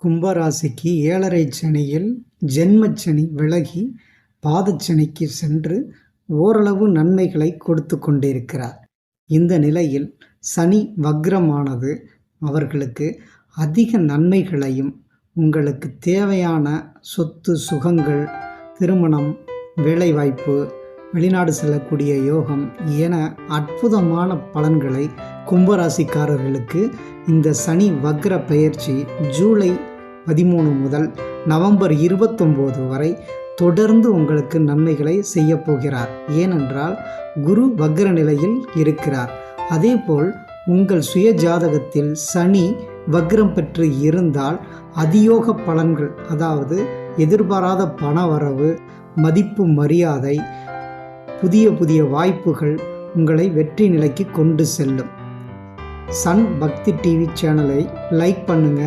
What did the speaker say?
கும்பராசிக்கு 7.5 சனியில் ஜென்மச்சனி விலகி பாதச்சனிக்கு சென்று ஓரளவு நன்மைகளை கொடுத்து கொண்டிருக்கிறார். இந்த நிலையில் சனி வக்ரமானது அவர்களுக்கு அதிக நன்மைகளையும், உங்களுக்கு தேவையான சொத்து சுகங்கள், திருமணம், வேலைவாய்ப்பு, வெளிநாடு செல்லக்கூடிய யோகம் என அற்புதமான பலன்களை கும்பராசிக்காரர்களுக்கு இந்த சனி வக்ர பெயர்ச்சி ஜூலை 13 முதல் நவம்பர் 29 வரை தொடர்ந்து உங்களுக்கு நன்மைகளை செய்ய போகிறார். ஏனென்றால் குரு வக்ர நிலையில் இருக்கிறார். அதேபோல் உங்கள் சுய ஜாதகத்தில் சனி வக்ரம் பெற்று இருந்தால் அதியோக பலன்கள், அதாவது எதிர்பாராத பணவரவு, மதிப்பு மரியாதை, புதிய புதிய வாய்ப்புகள் உங்களை வெற்றி நிலைக்கு கொண்டு செல்லும். சன் பக்தி டிவி சேனலை லைக் பண்ணுங்க.